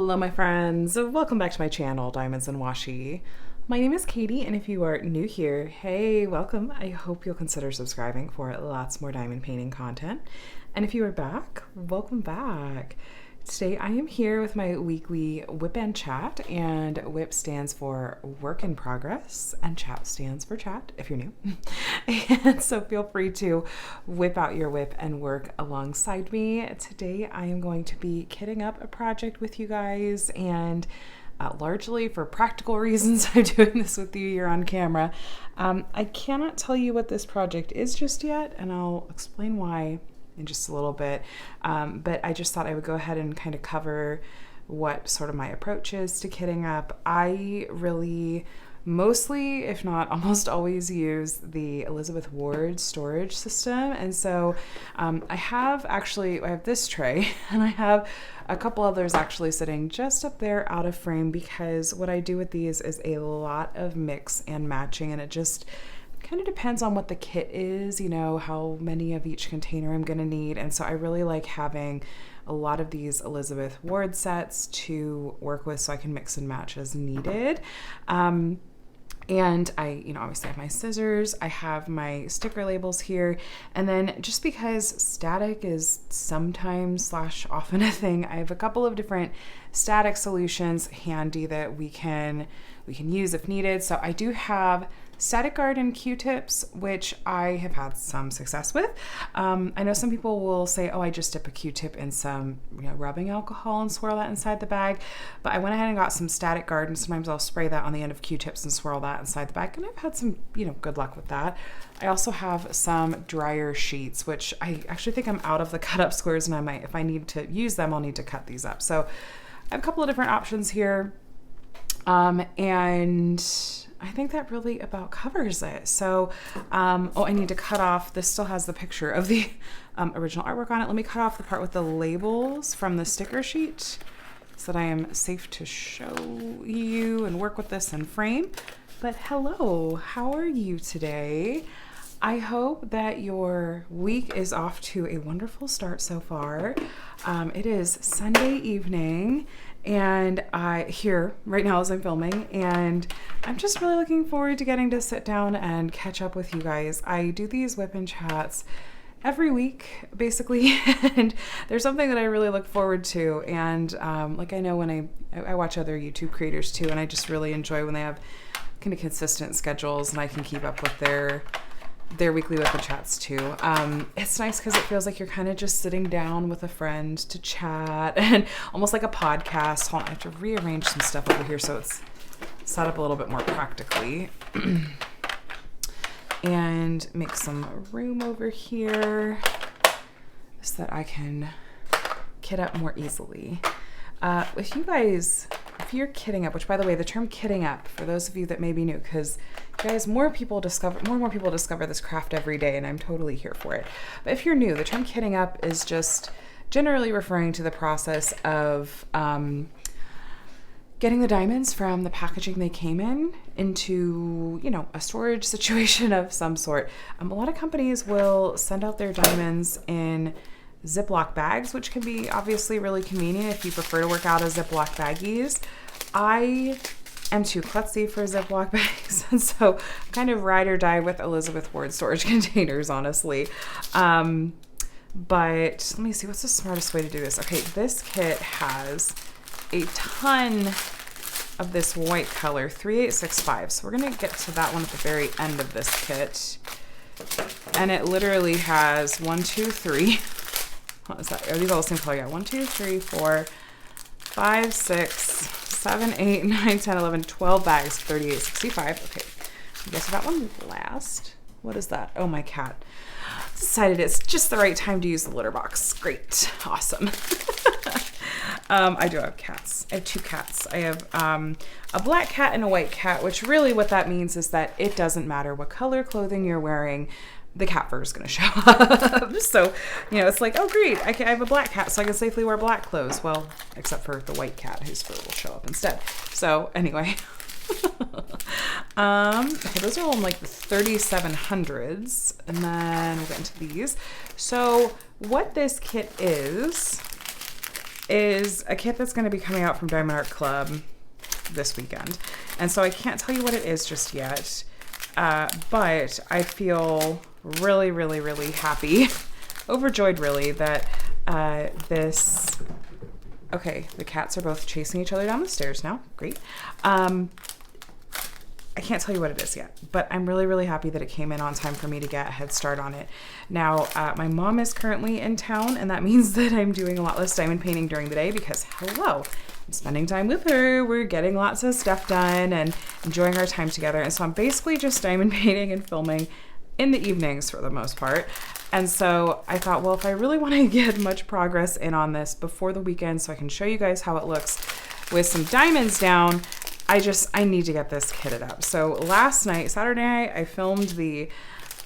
Hello my friends, welcome back to my channel, Diamonds and Washi. My name is Katie, and if you are new here, hey, welcome. I hope you'll consider subscribing for lots more diamond painting content. And if you are back, welcome back. Today I am here with my weekly WIP and Chat, and WIP stands for work in progress and Chat stands for chat if you're new. And so feel free to whip out your WIP and work alongside me. Today I am going to be kitting up a project with you guys, and largely for practical reasons I'm doing this with you here on camera. I cannot tell you what this project is just yet, and I'll explain why in just a little bit, but I just thought I would go ahead and kind of cover what sort of my approach is to kitting up. I really mostly, if not almost always, use the Elizabeth Ward storage system, and so I have this tray, and I have a couple others actually sitting just up there out of frame, because what I do with these is a lot of mix and matching, and it just kind of depends on what the kit is, you know, how many of each container I'm going to need. And so I really like having a lot of these Elizabeth Ward sets to work with so I can mix and match as needed. And I, obviously have my scissors, I have my sticker labels here, and then just because static is sometimes / often a thing, I have a couple of different static solutions handy that we can use if needed. So I do have static garden Q-tips, which I have had some success with. I know some people will say, oh, I just dip a Q-tip in some rubbing alcohol and swirl that inside the bag. But I went ahead and got some static garden. Sometimes I'll spray that on the end of Q-tips and swirl that inside the bag. And I've had some, good luck with that. I also have some dryer sheets, which I actually think I'm out of the cut up squares, and I might, if I need to use them, I'll need to cut these up. So I have a couple of different options here. And I think that really about covers it. So, I need to cut off, this still has the picture of the original artwork on it. Let me cut off the part with the labels from the sticker sheet so that I am safe to show you and work with this in frame. But hello, how are you today? I hope that your week is off to a wonderful start so far. It is Sunday evening, and here right now as I'm filming, and I'm just really looking forward to getting to sit down and catch up with you guys. I do these WIP and Chats every week, basically, and there's something that I really look forward to, and like I know when I watch other YouTube creators too, and I just really enjoy when they have kind of consistent schedules and I can keep up with their weekly WIP and Chats too. It's nice because it feels like you're kind of just sitting down with a friend to chat, and almost like a podcast. Hold on, I have to rearrange some stuff over here so it's set up a little bit more practically. And make some room over here so that I can kit up more easily. If you're kitting up, which by the way, the term kitting up, for those of you that may be new, because guys, more and more people discover this craft every day, and I'm totally here for it. But if you're new, the term kitting up is just generally referring to the process of getting the diamonds from the packaging they came in into, a storage situation of some sort. A lot of companies will send out their diamonds in Ziploc bags, which can be obviously really convenient if you prefer to work out of Ziploc baggies. I am too klutzy for Ziploc bags, and so kind of ride or die with Elizabeth Ward storage containers, honestly. But let me see, what's the smartest way to do this? Okay, this kit has a ton of this white color, 3865. So we're gonna get to that one at the very end of this kit. And it literally has 1, 2, 3. What is that? Are these all the same color? Yeah, 1, 2, 3, 4, 5, 6, 7, 8, 9, 10, 11, 12 bags, 3865. Okay, I'll get to that one last. What is that? Oh, my cat decided it's just the right time to use the litter box. Great. Awesome. I do have cats. I have 2 cats. I have a black cat and a white cat, which really what that means is that it doesn't matter what color clothing you're wearing, the cat fur is going to show up. So, it's like, oh, great. I have a black cat, so I can safely wear black clothes. Well, except for the white cat whose fur will show up instead. So anyway, okay, those are all in like the 3700s, and then we'll get into these. So what this kit is is a kit that's going to be coming out from Diamond Art Club this weekend. And so I can't tell you what it is just yet, but I feel really, really, really happy, overjoyed really, that this... Okay, the cats are both chasing each other down the stairs now. Great. I can't tell you what it is yet, but I'm really, really happy that it came in on time for me to get a head start on it. Now, my mom is currently in town, and that means that I'm doing a lot less diamond painting during the day because, hello, I'm spending time with her. We're getting lots of stuff done and enjoying our time together. And so I'm basically just diamond painting and filming in the evenings for the most part. And so I thought, well, if I really want to get much progress in on this before the weekend so I can show you guys how it looks with some diamonds down, I need to get this kitted up. So last night, Saturday night, I filmed the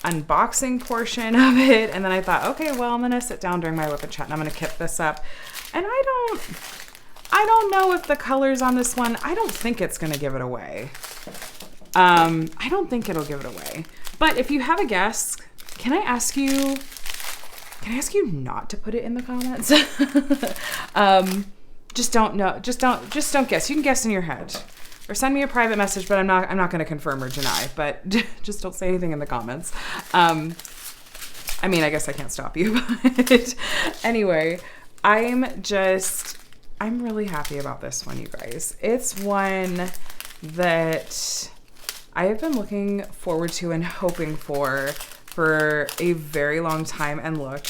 unboxing portion of it, and then I thought, okay, well, I'm gonna sit down during my WIP and Chat and I'm gonna kit this up. And I don't know if the colors on this one, I don't think it's gonna give it away. I don't think it'll give it away. But if you have a guess, can I ask you not to put it in the comments? Just don't guess. You can guess in your head. Or send me a private message, but I'm not going to confirm or deny, but just don't say anything in the comments. I mean, I guess I can't stop you, but anyway, I'm really happy about this one, you guys. It's one that I have been looking forward to and hoping for a very long time. And look,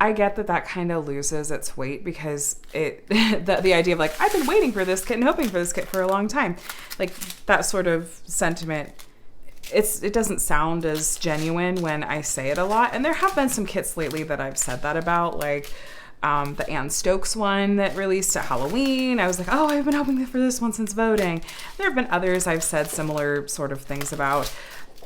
I get that kind of loses its weight because the idea of like, I've been waiting for this kit and hoping for this kit for a long time. Like that sort of sentiment, it doesn't sound as genuine when I say it a lot. And there have been some kits lately that I've said that about, like the Ann Stokes one that released at Halloween. I was like, oh, I've been hoping for this one since voting. There have been others I've said similar sort of things about.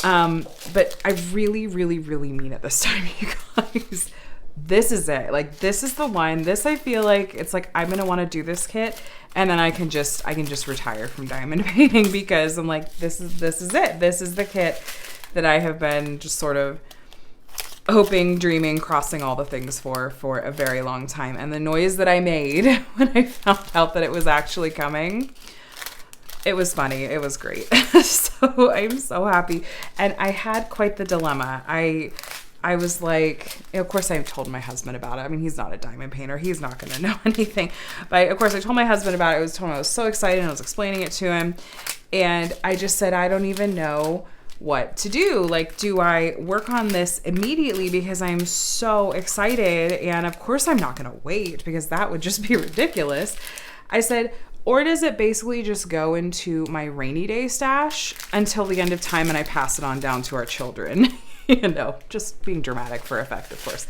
But I really, really, really mean it this time, you guys. This is it. Like, this is the one. This, I feel like it's like I'm gonna want to do this kit, and then I can just retire from diamond painting because I'm like, this is it. This is the kit that I have been just sort of hoping, dreaming, crossing all the things for a very long time. And the noise that I made when I found out that it was actually coming, it was funny. It was great. So I'm so happy. And I had quite the dilemma. I was like, of course I told my husband about it. I mean, he's not a diamond painter. He's not going to know anything. But of course I told my husband about it. I was so excited and I was explaining it to him. And I just said, I don't even know what to do. Like, do I work on this immediately because I'm so excited? And of course I'm not going to wait because that would just be ridiculous. I said, or does it basically just go into my rainy day stash until the end of time and I pass it on down to our children? You know, just being dramatic for effect, of course.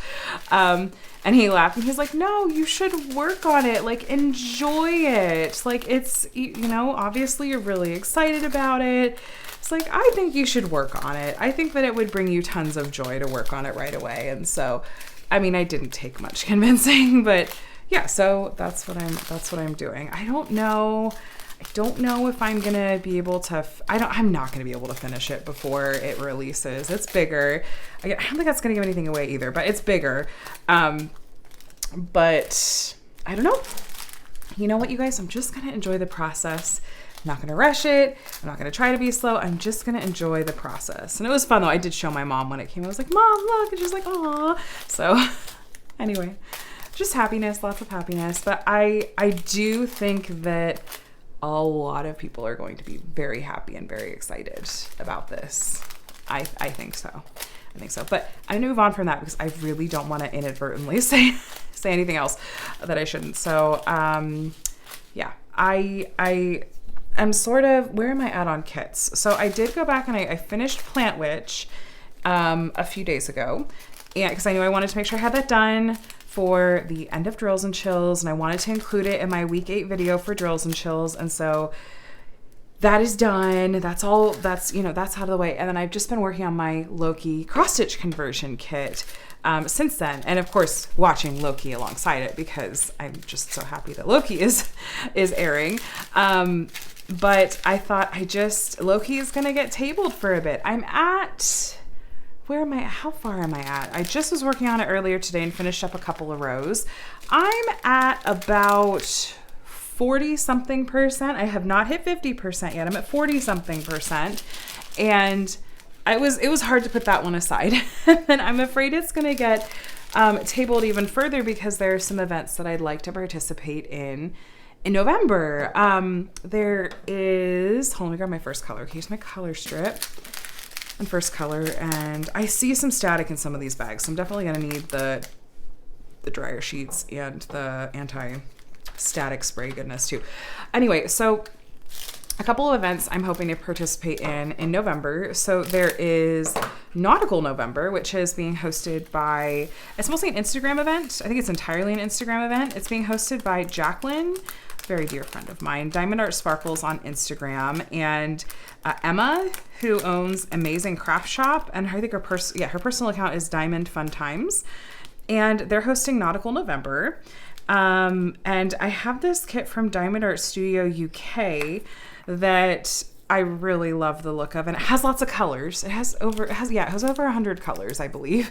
And he laughed and he's like, no, you should work on it. Like, enjoy it. Like, it's, you know, obviously you're really excited about it. It's like, I think you should work on it. I think that it would bring you tons of joy to work on it right away. And so, I mean, I didn't take much convincing, but yeah, so that's what I'm doing. I don't know if I'm gonna be able to. I'm not gonna be able to finish it before it releases. It's bigger. I don't think that's gonna give anything away either, but it's bigger. But I don't know. You know what, you guys? I'm just gonna enjoy the process. I'm not gonna rush it. I'm not gonna try to be slow. I'm just gonna enjoy the process. And it was fun though. I did show my mom when it came. I was like, Mom, look, and she's like, aw. So anyway, just happiness, lots of happiness. But I do think that a lot of people are going to be very happy and very excited about this. I think so. I think so. But I'm gonna move on from that because I really don't want to inadvertently say anything else that I shouldn't. So yeah, I am sort of, where am I at on kits? So I did go back and I finished Plant Witch a few days ago, and because I knew I wanted to make sure I had that done for the end of Drills and Chills, and I wanted to include it in my week 8 video for Drills and Chills. And so that is done. That's all, that's out of the way. And then I've just been working on my Loki cross stitch conversion kit since then. And of course, watching Loki alongside it because I'm just so happy that Loki is airing. But I thought Loki is going to get tabled for a bit. I'm at where am I? How far am I at? I just was working on it earlier today and finished up a couple of rows. I'm at about 40 something percent. I have not hit 50% yet. I'm at 40 something percent. And it was hard to put that one aside. And I'm afraid it's going to get tabled even further because there are some events that I'd like to participate in November. There is, hold on, let me grab my first color. Here's my color strip and first color. And I see some static in some of these bags. So I'm definitely going to need the dryer sheets and the anti-static spray goodness too. Anyway, so a couple of events I'm hoping to participate in November. So there is Nautical November, which is being hosted by, it's mostly an Instagram event. I think it's entirely an Instagram event. It's being hosted by Jacqueline, very dear friend of mine, Diamond Art Sparkles on Instagram, and Emma, who owns Amazing Craft Shop, and I think her personal account is Diamond Fun Times, and they're hosting Nautical November. And I have this kit from Diamond Art Studio UK that I really love the look of, and it has lots of colors. It has over 100 colors, I believe.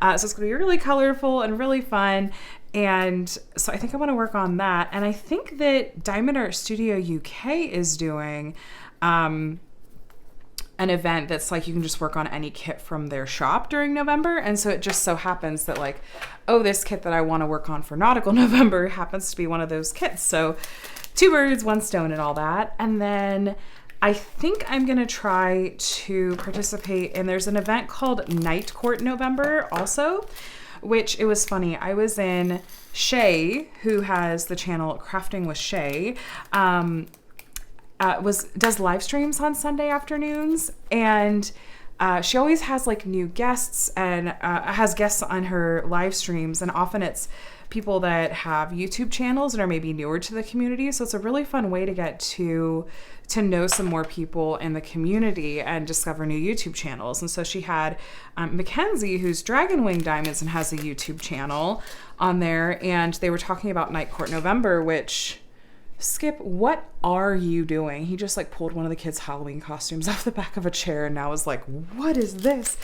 So it's gonna be really colorful and really fun. And so I think I want to work on that. And I think that Diamond Art Studio UK is doing an event that's like you can just work on any kit from their shop during November. And so it just so happens that like, oh, this kit that I want to work on for Nautical November happens to be one of those kits. So 2 birds, 1 stone and all that. And then I think I'm going to try to participate in, there's an event called Night Court November also, which it was funny. I was in Shay, who has the channel Crafting with Shay, does live streams on Sunday afternoons, and she always has like new guests and has guests on her live streams, and often it's people that have YouTube channels and are maybe newer to the community. So it's a really fun way to get to know some more people in the community and discover new YouTube channels. And so she had Mackenzie, who's Dragon Wing Diamonds and has a YouTube channel on there, and they were talking about Night Court November, which, Skip, what are you doing? He just like pulled one of the kids' Halloween costumes off the back of a chair, and I was like, what is this?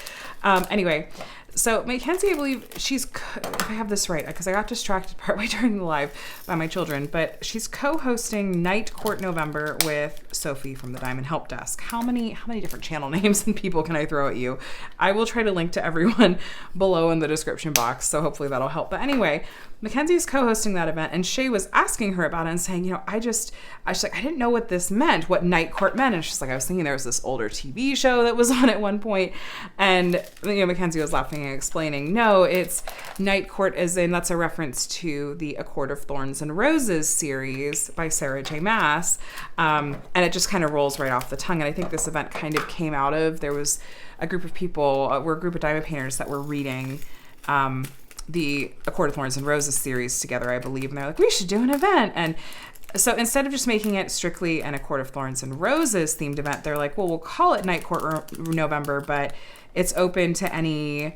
Anyway, so Mackenzie, I believe she's, if I have this right, because I got distracted partway during the live by my children, but she's co-hosting Night Court November with Sophie from the Diamond Help Desk. How many different channel names and people can I throw at you? I will try to link to everyone below in the description box, so hopefully that'll help. But anyway, Mackenzie's co-hosting that event, and Shay was asking her about it and saying, she's like, I didn't know what this meant, what Night Court meant. And she's like, I was thinking there was this older TV show that was on at one point. And, Mackenzie was laughing and explaining, no, it's Night Court as in, that's a reference to the A Court of Thorns and Roses series by Sarah J. Maas. And it just kind of rolls right off the tongue. And I think this event kind of came out of, there was a group of people, we're a group of diamond painters that were reading, the A Court of Thorns and Roses series together, I believe. And they're like, we should do an event. And so instead of just making it strictly an A Court of Thorns and Roses themed event, they're like, well, we'll call it Night Court November, but it's open to any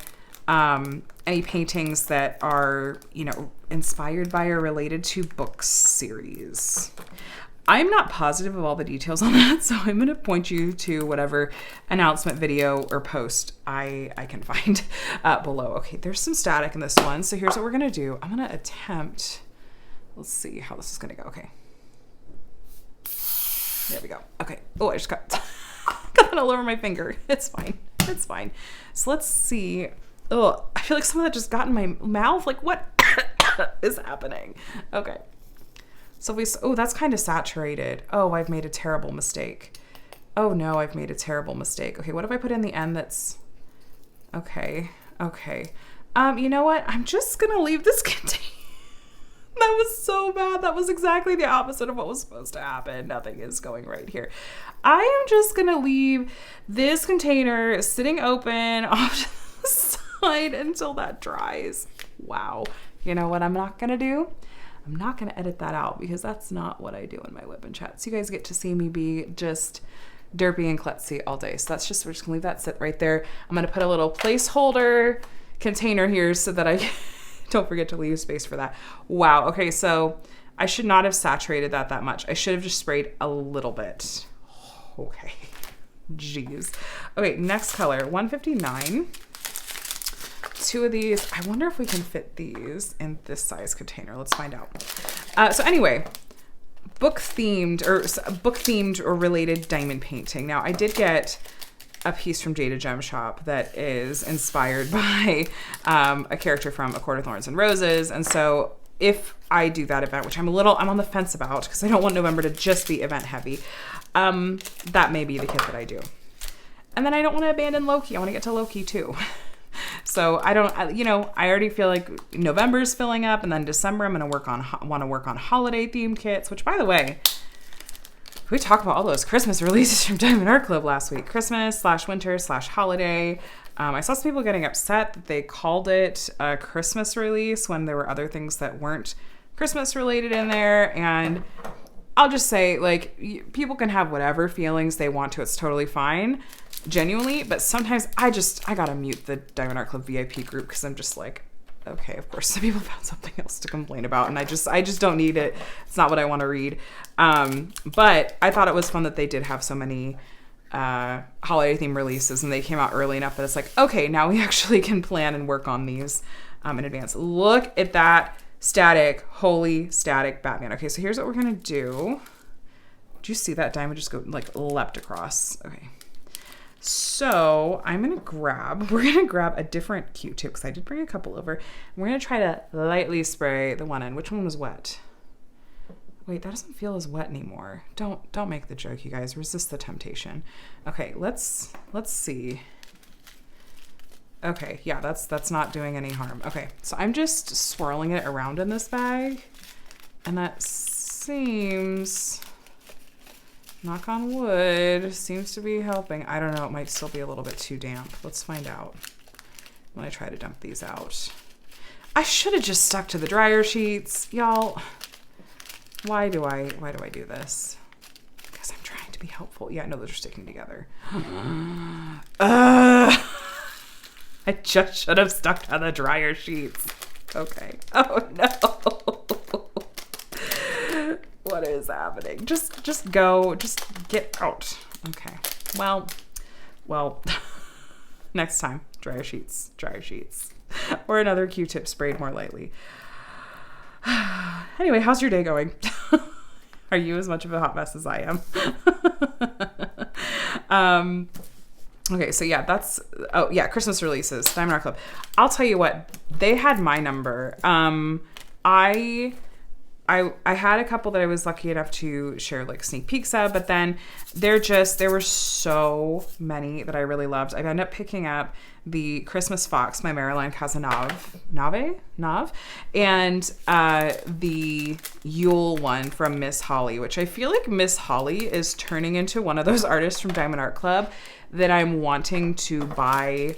paintings that are, inspired by or related to books series. I'm not positive of all the details on that, so I'm going to point you to whatever announcement video or post I can find below. Okay, there's some static in this one, so here's what we're going to do. I'm going to attempt, let's see how this is going to go. Okay. There we go. Okay. Oh, I just got that all over my finger. It's fine. It's fine. So let's see. Oh, I feel like some of that just got in my mouth. Like, what is happening? Okay. So that's kind of saturated. Oh, I've made a terrible mistake. Oh no, I've made a terrible mistake. Okay, what if I put in the end that's, okay. You know what? I'm just gonna leave this container. That was so bad. That was exactly the opposite of what was supposed to happen. Nothing is going right here. I am just gonna leave this container sitting open off to the side until that dries. Wow. You know what I'm not gonna do? I'm not going to edit that out because that's not what I do in my WIP and Chat. So you guys get to see me be just derpy and klutzy all day. So we're just going to leave that sit right there. I'm going to put a little placeholder container here so that I don't forget to leave space for that. Wow. Okay. So I should not have saturated that much. I should have just sprayed a little bit. Okay. Jeez. Okay. Next color, 159. 2 of these. I wonder if we can fit these in this size container. Let's find out. So anyway, book themed or related diamond painting. Now I did get a piece from Jada Gem Shop that is inspired by a character from A Court of Thorns and Roses. And so if I do that event, which I'm on the fence about because I don't want November to just be event heavy, that may be the kit that I do. And then I don't want to abandon Loki. I want to get to Loki too. So I already feel like November's filling up, and then December I'm going to want to work on holiday themed kits, which by the way, we talked about all those Christmas releases from Diamond Art Club last week. Christmas/winter/holiday. I saw some people getting upset that they called it a Christmas release when there were other things that weren't Christmas related in there. And I'll just say, like, people can have whatever feelings they want to. It's totally fine, genuinely. But sometimes I gotta mute the Diamond Art Club VIP group because I'm just like, okay, of course some people found something else to complain about, and I just don't need it. It's not what I want to read. But I thought it was fun that they did have so many holiday theme releases, and they came out early enough that it's like, okay, now we actually can plan and work on these in advance. Look at that holy static Batman. Okay, so here's what we're gonna do. Did you see that diamond just go like leapt across? Okay. So we're gonna grab a different Q-tip because I did bring a couple over. And we're gonna try to lightly spray the one end. Which one was wet? Wait, that doesn't feel as wet anymore. Don't make the joke, you guys. Resist the temptation. Okay, let's see. Okay, yeah, that's not doing any harm. Okay, so I'm just swirling it around in this bag, and that seems, knock on wood, seems to be helping. I don't know, it might still be a little bit too damp. Let's find out when I try to dump these out. I should have just stuck to the dryer sheets, y'all. Why do I do this? Because I'm trying to be helpful. Yeah, no, those are sticking together. I just should have stuck to the dryer sheets. Okay. Oh no. What is happening? Just get out. Okay. Well, next time, dryer sheets. Or another Q-tip sprayed more lightly. Anyway, how's your day going? Are you as much of a hot mess as I am? Okay, so yeah, Christmas releases, Diamond Art Club. I'll tell you what, they had my number. I had a couple that I was lucky enough to share like sneak peeks of, but then there were so many that I really loved. I ended up picking up the Christmas Fox, my Marilyn Cazenave, and the Yule one from Miss Holly, which I feel like Miss Holly is turning into one of those artists from Diamond Art Club that I'm wanting to buy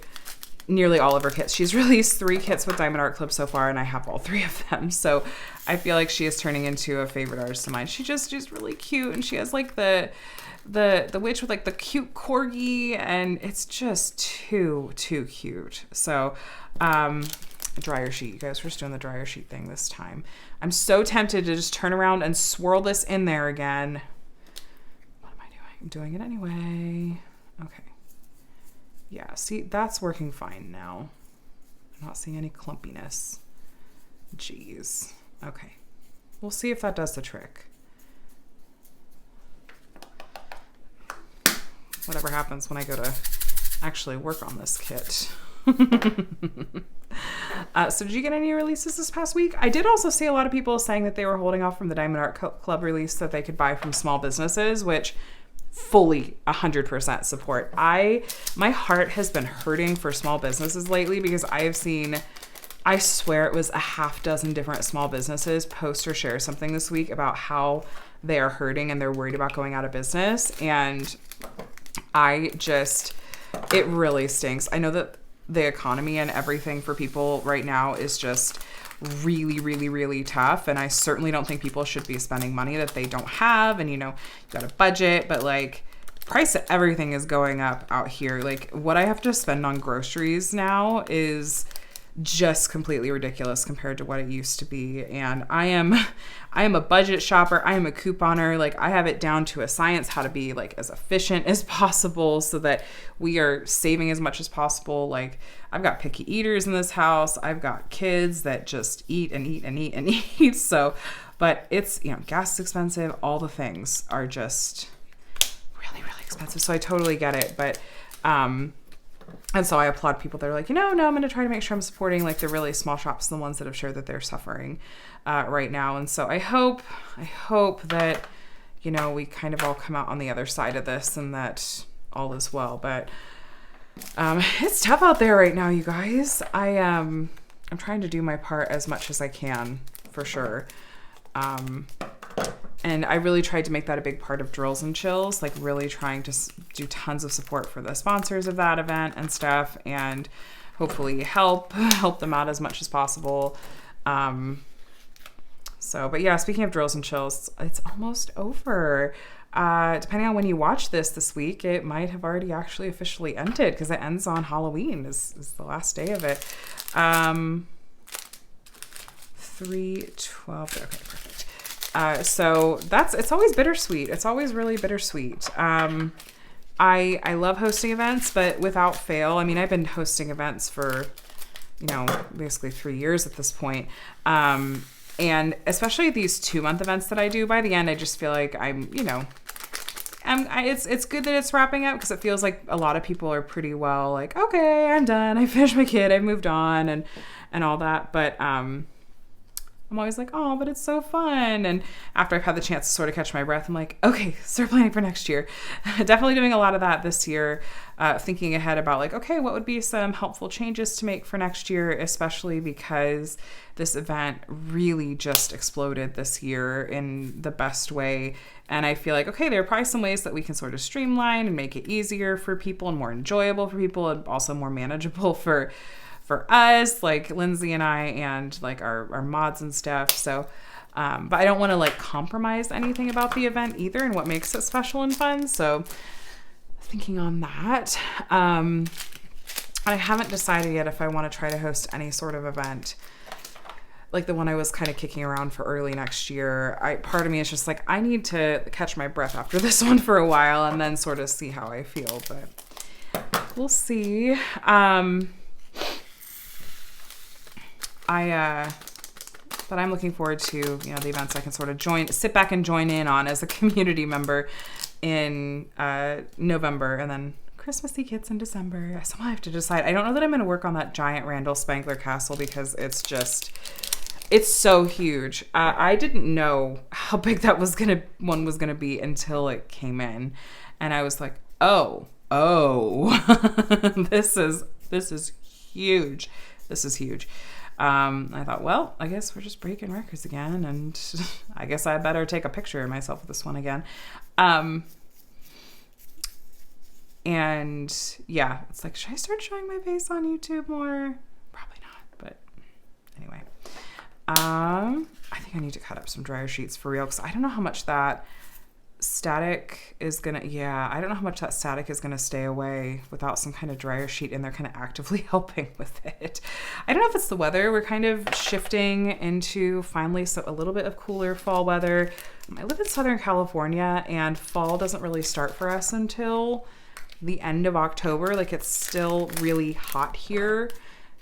nearly all of her kits. She's released 3 kits with Diamond Art Club so far, and I have all 3 of them. So I feel like she is turning into a favorite artist of mine. She's really cute, and she has like the witch with like the cute corgi, and it's just too cute. So dryer sheet, you guys, we're just doing the dryer sheet thing this time. I'm so tempted to just turn around and swirl this in there again. What am I doing? I'm doing it anyway. Okay. Yeah, see, that's working fine now. I'm not seeing any clumpiness. Jeez. Okay. We'll see if that does the trick. Whatever happens when I go to actually work on this kit. So did you get any releases this past week? I did also see a lot of people saying that they were holding off from the Diamond Art Club release that they could buy from small businesses, which fully 100% support. My heart has been hurting for small businesses lately because I have seen, I swear it was a half dozen different small businesses post or share something this week about how they are hurting and they're worried about going out of business. And it really stinks. I know that the economy and everything for people right now is just really, really, really tough. And I certainly don't think people should be spending money that they don't have. And, you know, you got a budget, but like price of everything is going up out here. Like what I have to spend on groceries now is just completely ridiculous compared to what it used to be. And I am a budget shopper. I am a couponer. Like, I have it down to a science how to be like as efficient as possible so that we are saving as much as possible. Like, I've got picky eaters in this house. I've got kids that just eat and eat and eat and eat. So, but it's, you know, gas is expensive. All the things are just really, really expensive. So I totally get it. But, and so I applaud people that are like, no, I'm going to try to make sure I'm supporting like the really small shops, the ones that have shared that they're suffering right now. And so I hope that, you know, we kind of all come out on the other side of this and that all is well. But it's tough out there right now, you guys. I'm trying to do my part as much as I can, for sure. And I really tried to make that a big part of Drills and Chills, like really trying to do tons of support for the sponsors of that event and stuff, and hopefully help them out as much as possible. But yeah, speaking of Drills and Chills, it's almost over. Depending on when you watch this week, it might have already actually officially ended because it ends on Halloween is the last day of it. 3/12. Okay, perfect. So it's always bittersweet. It's always really bittersweet. I love hosting events, but without fail, I mean, I've been hosting events for, you know, basically 3 years at this point. And especially these 2-month events that I do, by the end, I just feel like it's good that it's wrapping up because it feels like a lot of people are pretty well like, okay, I'm done. I finished my kid. I've moved on and all that. But, I'm always like, oh, but it's so fun. And after I've had the chance to sort of catch my breath, I'm like, okay, start planning for next year. Definitely doing a lot of that this year, thinking ahead about like, okay, what would be some helpful changes to make for next year, especially because this event really just exploded this year in the best way. And I feel like, okay, there are probably some ways that we can sort of streamline and make it easier for people and more enjoyable for people and also more manageable for us, like Lindsay and I and like our mods and stuff. So, but I don't want to like compromise anything about the event either and what makes it special and fun. So thinking on that, I haven't decided yet if I want to try to host any sort of event like the one I was kind of kicking around for early next year. Part of me is just like, I need to catch my breath after this one for a while and then sort of see how I feel, but we'll see. But I'm looking forward to, you know, the events I can sort of sit back and join in on as a community member in November, and then Christmassy kits in December. So I have to decide. I don't know that I'm going to work on that giant Randall Spangler castle because it's so huge. I didn't know how big that one was gonna be until it came in, and I was like, oh, this is huge. This is huge. I thought, well, I guess we're just breaking records again, and I guess I better take a picture of myself with this one again. And yeah, it's like, should I start showing my face on YouTube more? Probably not, but anyway. I think I need to cut up some dryer sheets for real, because I don't know how much that static is gonna stay away without some kind of dryer sheet in there kind of actively helping with it. I don't know if it's the weather. We're kind of shifting into finally a little bit of cooler fall weather. I live in Southern California and fall doesn't really start for us until the end of October. Like, it's still really hot here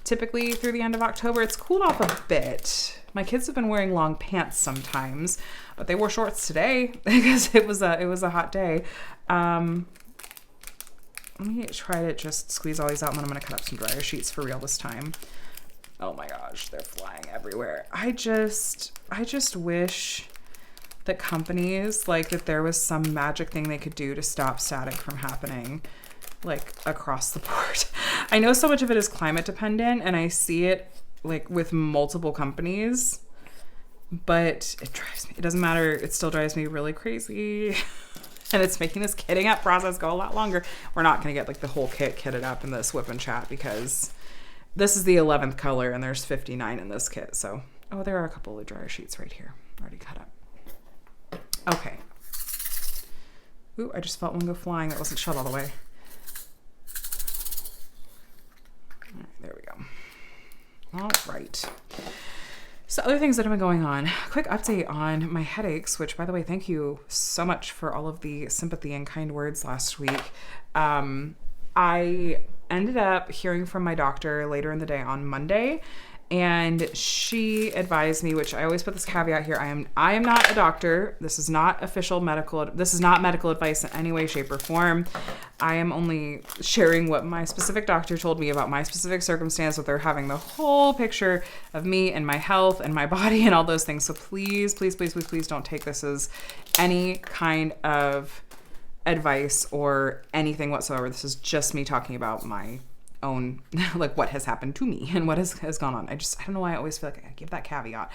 typically through the end of October. It's cooled off a bit. My kids have been wearing long pants sometimes, but they wore shorts today because it was a hot day. Let me try to just squeeze all these out, and then I'm going to cut up some dryer sheets for real this time. Oh my gosh, they're flying everywhere. I just wish that companies, like, that there was some magic thing they could do to stop static from happening, like, across the board. I know so much of it is climate dependent, and I see it, like, with multiple companies, but it doesn't matter. It still drives me really crazy. And it's making this kitting up process go a lot longer. We're not going to get, like, the whole kit kitted up in this WIP and Chat because this is the 11th color and there's 59 in this kit. So, oh, there are a couple of dryer sheets right here already cut up. Okay. Ooh, I just felt one go flying. That wasn't shut all the way. All right, there we go. All right. So other things that have been going on. Quick update on my headaches, which, by the way, thank you so much for all of the sympathy and kind words last week. I ended up hearing from my doctor later in the day on Monday, and she advised me, which I always put this caveat here, I am not a doctor. This is not this is not medical advice in any way, shape, or form. I am only sharing what my specific doctor told me about my specific circumstance, with her having the whole picture of me and my health and my body and all those things. So please, please, please, please, please don't take this as any kind of advice or anything whatsoever. This is just me talking about my own, like, what has happened to me and what has gone on. I don't know why I always feel like I give that caveat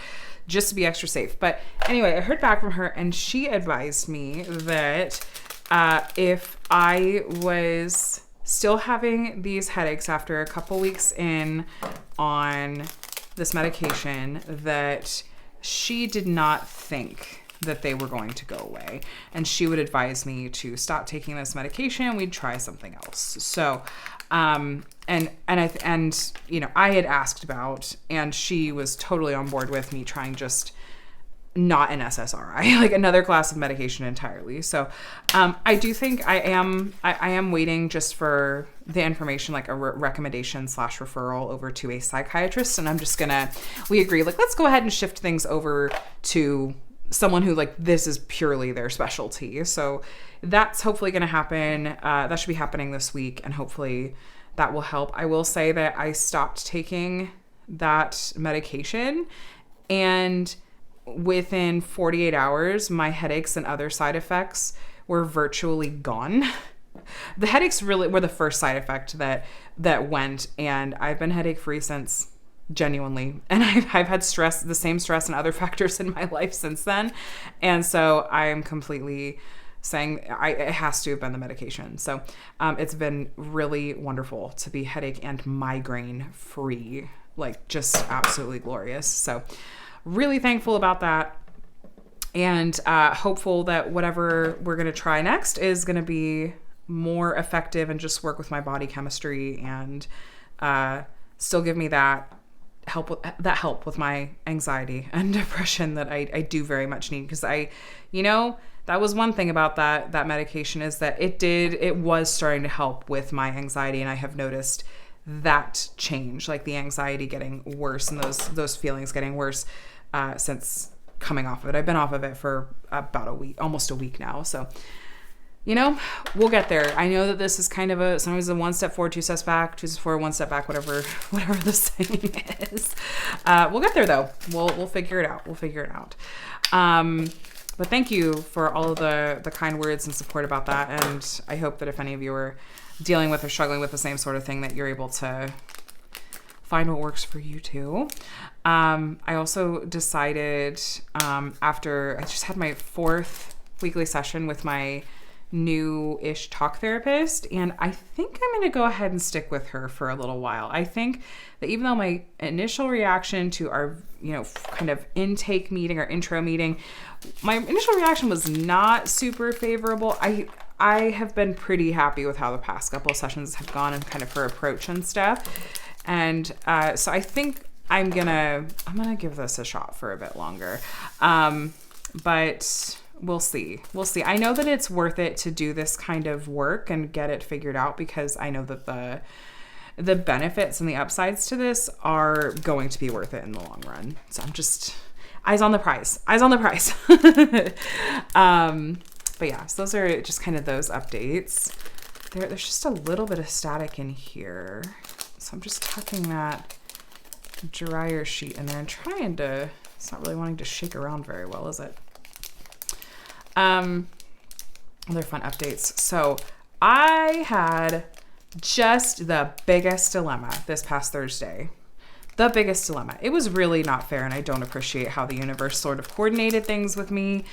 just to be extra safe. But anyway, I heard back from her, and she advised me that if I was still having these headaches after a couple weeks in on this medication, that she did not think that they were going to go away, and she would advise me to stop taking this medication. We'd try something else. So, and you know, I had asked about, and she was totally on board with me trying just not an SSRI, like another class of medication entirely. So, I do think I am waiting just for the information, like a recommendation / referral over to a psychiatrist. And I'm just we agree, like, let's go ahead and shift things over to someone who, like, this is purely their specialty. So that's hopefully going to happen. That should be happening this week, and hopefully that will help. I will say that I stopped taking that medication, and within 48 hours, my headaches and other side effects were virtually gone. The headaches really were the first side effect that went, and I've been headache free since. Genuinely. And I've had the same stress and other factors in my life since then. And so I am completely saying it has to have been the medication. So it's been really wonderful to be headache and migraine free, like, just absolutely glorious. So really thankful about that. And hopeful that whatever we're going to try next is going to be more effective and just work with my body chemistry and still give me that help with my anxiety and depression that I do very much need. Because that was one thing about that medication, is that it was starting to help with my anxiety, and I have noticed that change, like the anxiety getting worse and those feelings getting worse since coming off of it. I've been off of it for about a week, almost a week now. So, we'll get there. I know that this is kind of sometimes a 1 step forward, 2 steps back, 2 steps forward, 1 step back, whatever the saying is. We'll get there though. We'll figure it out. But thank you for all of the kind words and support about that. And I hope that if any of you are dealing with or struggling with the same sort of thing, that you're able to find what works for you too. I also decided after I just had my 4th weekly session with my new-ish talk therapist, and I think I'm going to go ahead and stick with her for a little while. I think that even though my initial reaction to our, kind of intake meeting or intro meeting, my initial reaction was not super favorable. I have been pretty happy with how the past couple of sessions have gone and kind of her approach and stuff. And so I think I'm gonna give this a shot for a bit longer. But we'll see. I know that it's worth it to do this kind of work and get it figured out, because I know that the benefits and the upsides to this are going to be worth it in the long run. So I'm just eyes on the prize. But yeah, so those are just kind of those updates. There's just a little bit of static in here. So I'm just tucking that dryer sheet in there and trying to, it's not really wanting to shake around very well, is it? Other fun updates. So I had just the biggest dilemma this past Thursday. The biggest dilemma. It was really not fair, and I don't appreciate how the universe sort of coordinated things with me.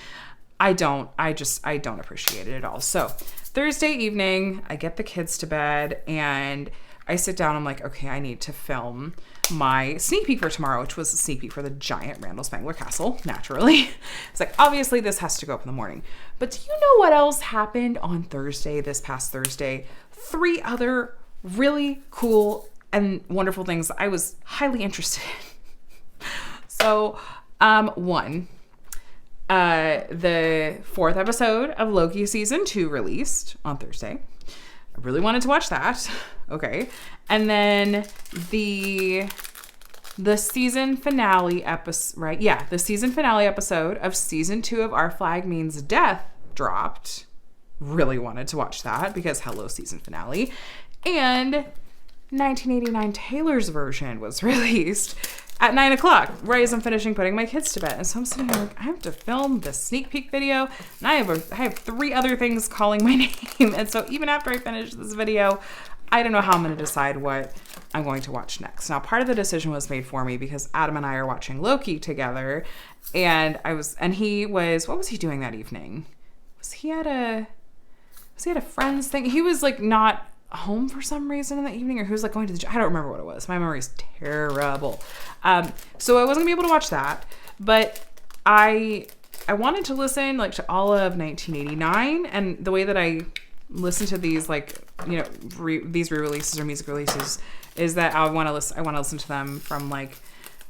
I don't appreciate it at all. So Thursday evening, I get the kids to bed and I sit down. I'm like, okay, I need to film my sneak peek for tomorrow, which was a sneak peek for the giant Randall Spangler Castle, naturally. It's like, obviously this has to go up in the morning. But do you know what else happened on Thursday, this past Thursday? 3 other really cool and wonderful things I was highly interested in. So, one, the 4th episode of Loki season 2 released on Thursday. I really wanted to watch that. Okay. And then the season finale episode, right? Yeah. The season finale episode of season 2 of Our Flag Means Death dropped. Really wanted to watch that because hello, season finale. And 1989 Taylor's version was released at 9 o'clock, right as I'm finishing putting my kids to bed. And so I'm sitting here like, I have to film the sneak peek video, and I have 3 other things calling my name. And so even after I finish this video, I don't know how I'm going to decide what I'm going to watch next. Now, part of the decision was made for me because Adam and I are watching Loki together, and he was, what was he doing that evening? Was he at a friend's thing? He was like not home for some reason in the evening, or he was like going to the gym. I don't remember what it was. My memory is terrible. So I wasn't gonna be able to watch that, but I wanted to listen like to all of 1989, and the way that I listen to these, like, you know, these re-releases or music releases is that I want to listen to them from like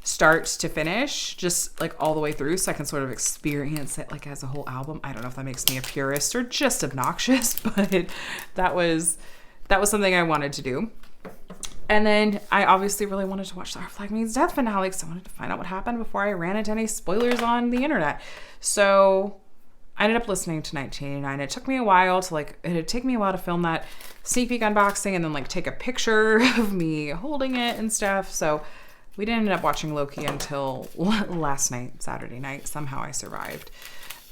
start to finish, just like all the way through, so I can sort of experience it like as a whole album. I don't know if that makes me a purist or just obnoxious, but that was something I wanted to do. And then I obviously really wanted to watch the Our Flag Means Death finale, because I wanted to find out what happened before I ran into any spoilers on the internet. So I ended up listening to 1989. It took me a while to film that sneak peek unboxing and then like take a picture of me holding it and stuff. So we didn't end up watching Loki until last night, Saturday night. Somehow I survived.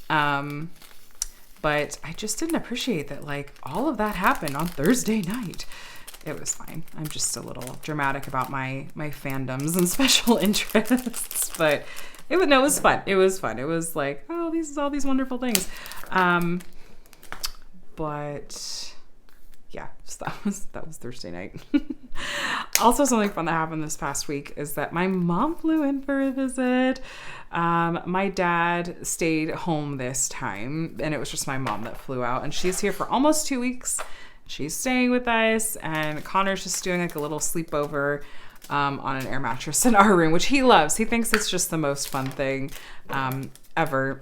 But I just didn't appreciate that, like, all of that happened on Thursday night. It was fine. I'm just a little dramatic about my fandoms and special interests. But it was fun. It was fun. It was like, oh, these is all these wonderful things. But yeah, so that was Thursday night. Also, something fun that happened this past week is that my mom flew in for a visit. My dad stayed home this time, and it was just my mom that flew out, and she's here for almost 2 weeks. She's staying with us, and Connor's just doing like a little sleepover on an air mattress in our room, which he loves. He thinks it's just the most fun thing ever.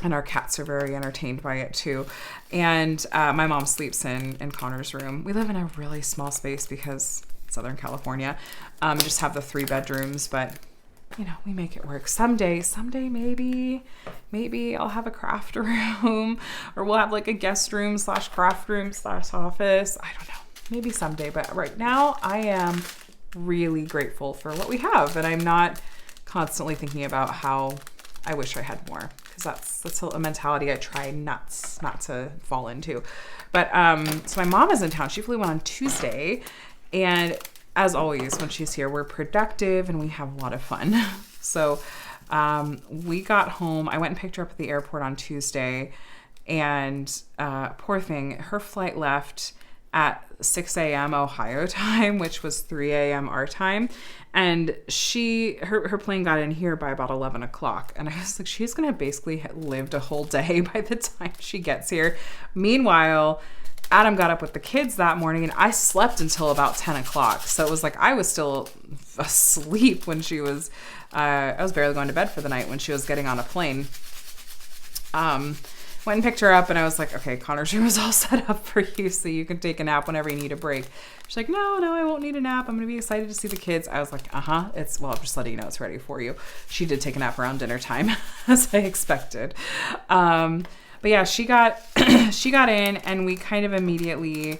And our cats are very entertained by it too. And my mom sleeps in Connor's room. We live in a really small space because Southern California. Just have the 3 bedrooms, but you know, we make it work. Someday maybe I'll have a craft room, or we'll have like a guest room / craft room / office. I don't know. Maybe someday, but right now I am really grateful for what we have, and I'm not constantly thinking about how I wish I had more, because that's a mentality I try not to fall into. But so my mom is in town. She flew in on Tuesday, and as always, when she's here, we're productive and we have a lot of fun. So we got home. I went and picked her up at the airport on Tuesday, and poor thing, her flight left at 6 a.m. Ohio time, which was 3 a.m. our time. And her plane got in here by about 11 o'clock. And I was like, she's going to basically have lived a whole day by the time she gets here. Meanwhile, Adam got up with the kids that morning, and I slept until about 10 o'clock. So it was like I was still asleep when she was, I was barely going to bed for the night when she was getting on a plane. Went and picked her up, and I was like, okay, Connor's room is all set up for you, so you can take a nap whenever you need a break. She's like, no, I won't need a nap. I'm going to be excited to see the kids. I was like, I'm just letting you know it's ready for you. She did take a nap around dinner time, as I expected. But yeah, she got in, and we kind of immediately,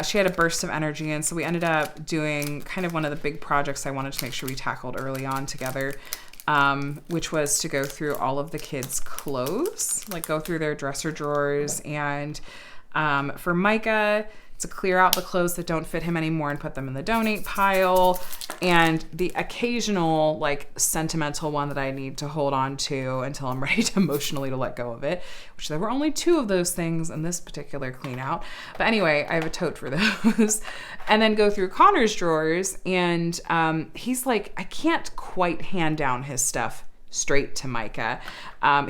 she had a burst of energy, and so we ended up doing kind of one of the big projects I wanted to make sure we tackled early on together, which was to go through all of the kids' clothes, like go through their dresser drawers, and for Micah, to clear out the clothes that don't fit him anymore and put them in the donate pile, and the occasional like sentimental one that I need to hold on to until I'm ready to emotionally to let go of it, which there were only 2 of those things in this particular clean out. But anyway, I have a tote for those. And then go through Connor's drawers, and he's like, I can't quite hand down his stuff straight to Micah.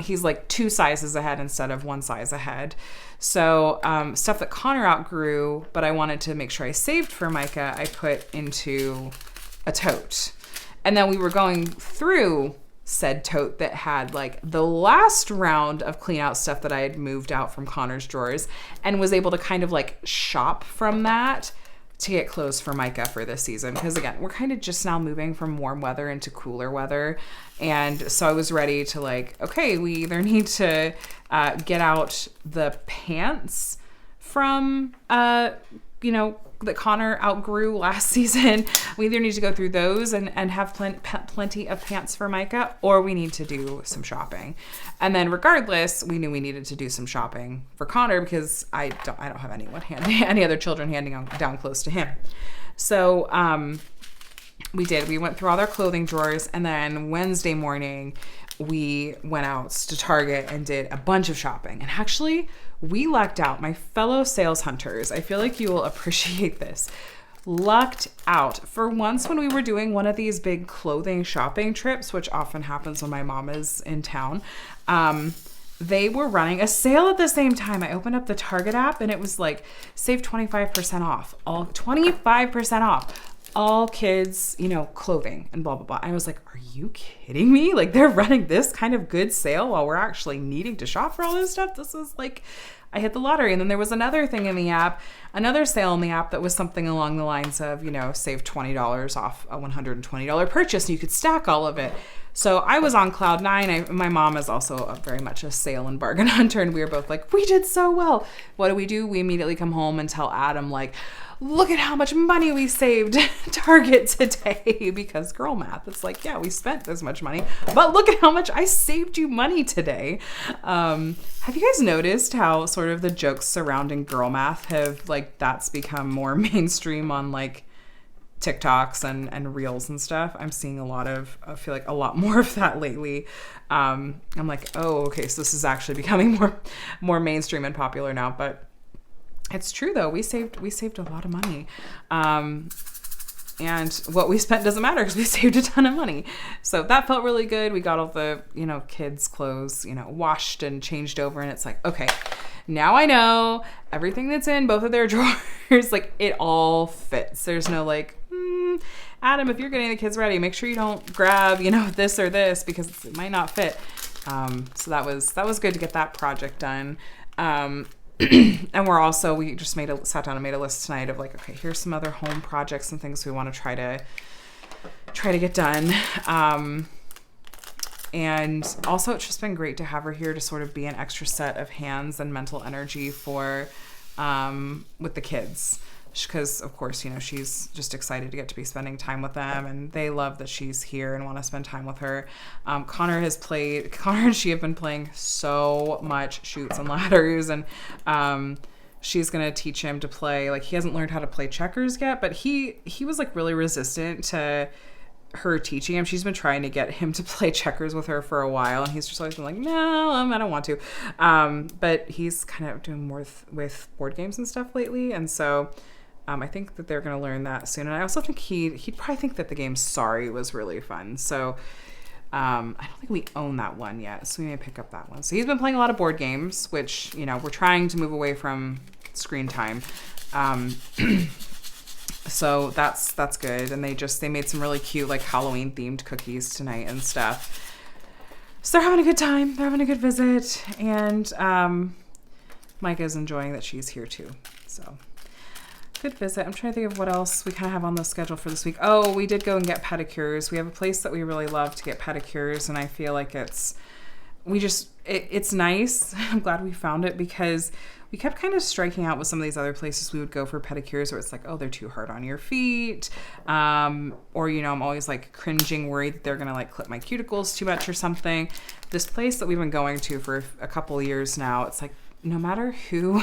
He's like 2 sizes ahead instead of 1 size ahead. So stuff that Connor outgrew, but I wanted to make sure I saved for Micah, I put into a tote. And then we were going through said tote that had like the last round of clean out stuff that I had moved out from Connor's drawers, and was able to kind of like shop from that to get clothes for Micah for this season. Because again, we're kind of just now moving from warm weather into cooler weather. And so I was ready to like, okay, we either need to get out the pants from, that Connor outgrew last season. We either need to go through those and have plenty of pants for Micah, or we need to do some shopping. And then regardless, we knew we needed to do some shopping for Connor because I don't have any other children handing down clothes to him. So we did. We went through all their clothing drawers, and then Wednesday morning we went out to Target and did a bunch of shopping. And actually, we lucked out. My fellow sales hunters, I feel like you will appreciate this, lucked out. For once, when we were doing one of these big clothing shopping trips, which often happens when my mom is in town, they were running a sale at the same time. I opened up the Target app and it was like, save 25% off, all 25% off. All kids, clothing and blah, blah, blah. I was like, are you kidding me? Like, they're running this kind of good sale while we're actually needing to shop for all this stuff. This is like, I hit the lottery. And then there was another thing in the app, another sale in the app that was something along the lines of, save $20 off a $120 purchase, and you could stack all of it. So I was on cloud 9. My mom is also very much a sale and bargain hunter, and we were both like, we did so well. What do? We immediately come home and tell Adam, like, look at how much money we saved Target today, because girl math. It's like, yeah, we spent this much money, but look at how much I saved you money today. Have you guys noticed how sort of the jokes surrounding girl math have like, that's become more mainstream on like TikToks and reels and stuff? I'm seeing I feel like a lot more of that lately. I'm like, oh, okay, so this is actually becoming more mainstream and popular now, but it's true though. We saved a lot of money. And what we spent doesn't matter because we saved a ton of money. So that felt really good. We got all the, kids' clothes, washed and changed over. And it's like, okay, now I know everything that's in both of their drawers, like it all fits. There's no like, Adam, if you're getting the kids ready, make sure you don't grab, this or this because it might not fit. So that was good to get that project done. And we just sat down and made a list tonight of like, okay, here's some other home projects and things we want to try to get done. And also it's just been great to have her here to sort of be an extra set of hands and mental energy for, with the kids. Because of course, she's just excited to get to be spending time with them, and they love that she's here and want to spend time with her. Connor and she have been playing so much Chutes and Ladders, and she's going to teach him to play, like he hasn't learned how to play checkers yet, but he was like really resistant to her teaching him. She's been trying to get him to play checkers with her for a while, and he's just always been like, no, I don't want to. But he's kind of doing more with board games and stuff lately, and so I think that they're going to learn that soon. And I also think he'd probably think that the game Sorry was really fun. So I don't think we own that one yet, so we may pick up that one. So he's been playing a lot of board games, which, we're trying to move away from screen time. So that's good. And they made some really cute, like Halloween themed cookies tonight and stuff. So they're having a good time. They're having a good visit. And Micah's enjoying that she's here too. So good visit. I'm trying to think of what else we kind of have on the schedule for this week. Oh, we did go and get pedicures. We have a place that we really love to get pedicures, and I feel like it's nice. I'm glad we found it because we kept kind of striking out with some of these other places we would go for pedicures where it's like, oh, they're too hard on your feet. Or, I'm always like cringing, worried that they're going to like clip my cuticles too much or something. This place that we've been going to for a couple of years now, it's like, no matter who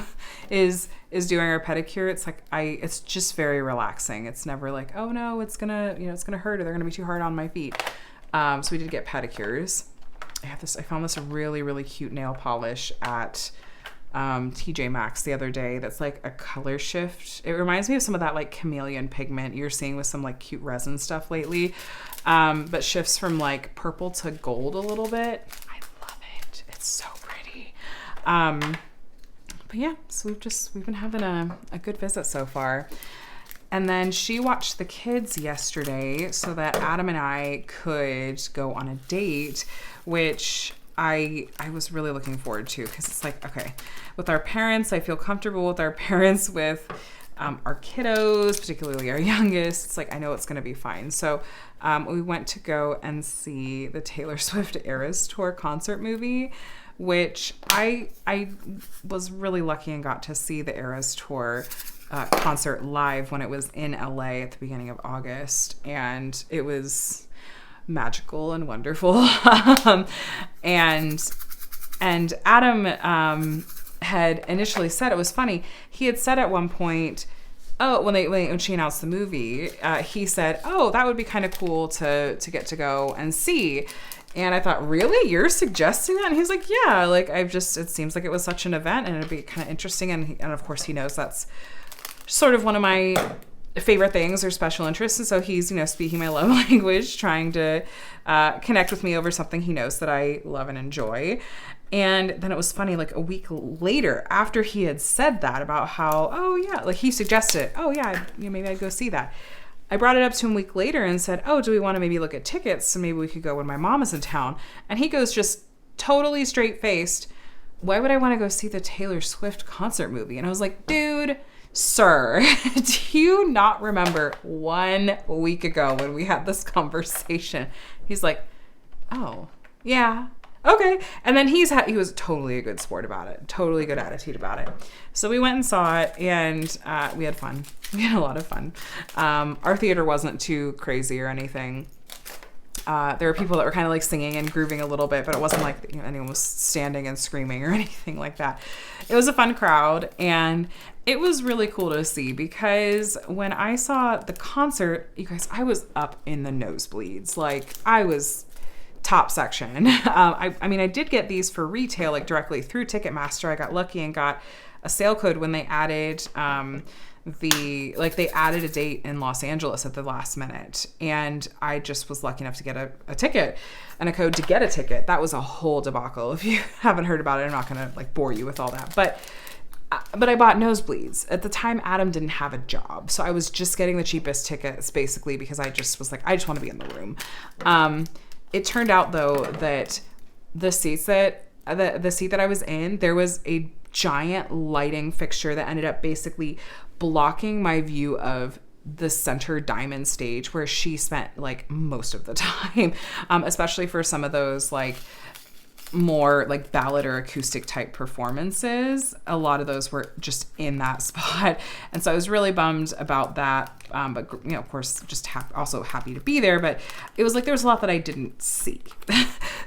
is doing our pedicure, it's like it's just very relaxing. It's never like, oh no, it's gonna hurt or they're gonna be too hard on my feet. So we did get pedicures. I found this really, really cute nail polish at TJ Maxx the other day that's like a color shift. It reminds me of some of that like chameleon pigment you're seeing with some like cute resin stuff lately, but shifts from like purple to gold a little bit. I love it. It's so pretty. But yeah, so we've been having a good visit so far. And then she watched the kids yesterday so that Adam and I could go on a date, which I was really looking forward to, because it's like, okay, with our parents, I feel comfortable with our parents. With our kiddos, particularly our youngest, it's like, I know it's going to be fine. So we went to go and see the Taylor Swift Eras Tour concert movie, which I was really lucky and got to see the Eras Tour concert live when it was in LA at the beginning of August, and it was magical and wonderful. and Adam had initially said, it was funny, he had said at one point, when she announced the movie, he said, oh, that would be kind of cool to get to go and see. And I thought, really? You're suggesting that? And he's like, yeah, like it seems like it was such an event and it'd be kind of interesting. And of course he knows that's sort of one of my favorite things or special interests. And so he's, speaking my love language, trying to connect with me over something he knows that I love and enjoy. And then it was funny, like a week later, after he had said that about how, oh yeah, like he suggested, oh yeah, maybe I'd go see that. I brought it up to him a week later and said, oh, do we want to maybe look at tickets? So maybe we could go when my mom is in town. And he goes just totally straight-faced, why would I want to go see the Taylor Swift concert movie? And I was like, dude, sir, do you not remember 1 week ago when we had this conversation? He's like, oh, yeah, okay. And then he was totally a good sport about it, totally good attitude about it. So we went and saw it, and we had fun. We had a lot of fun. Our theater wasn't too crazy or anything. There were people that were kind of like singing and grooving a little bit, but it wasn't like anyone was standing and screaming or anything like that. It was a fun crowd, and it was really cool to see, because when I saw the concert, you guys, I was up in the nosebleeds. Like, I was top section. I mean, I did get these for retail, like directly through Ticketmaster. I got lucky and got a sale code when they added they added a date in Los Angeles at the last minute, and I just was lucky enough to get a ticket and a code to get a ticket. That was a whole debacle. If you haven't heard about it, I'm not gonna like bore you with all that, but I bought nosebleeds. At the time, Adam didn't have a job, so I was just getting the cheapest tickets basically, because I just was like, I just want to be in the room. It turned out though that the seat that I was in, there was a giant lighting fixture that ended up basically blocking my view of the center diamond stage, where she spent like most of the time, especially for some of those like more like ballad or acoustic type performances. A lot of those were just in that spot, and so I was really bummed about that. But of course, just also happy to be there. But it was like there was a lot that I didn't see.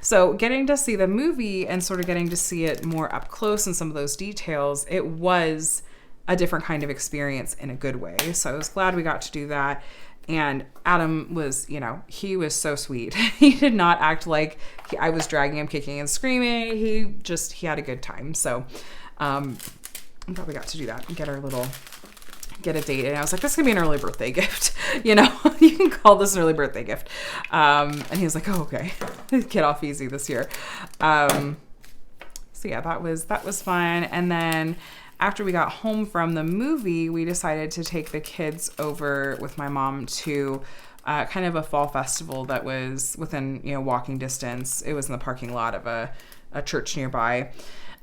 So getting to see the movie and sort of getting to see it more up close and some of those details, it was a different kind of experience in a good way. So I was glad we got to do that. And Adam was, he was so sweet. He did not act like I was dragging him kicking and screaming. He had a good time. So I'm glad we got to do that and get a date. And I was like, this is gonna be an early birthday gift. You can call this an early birthday gift. And he was like, oh, okay. Get off easy this year. So yeah, that was fun. And then after we got home from the movie, we decided to take the kids over with my mom to kind of a fall festival that was within, walking distance. It was in the parking lot of a church nearby.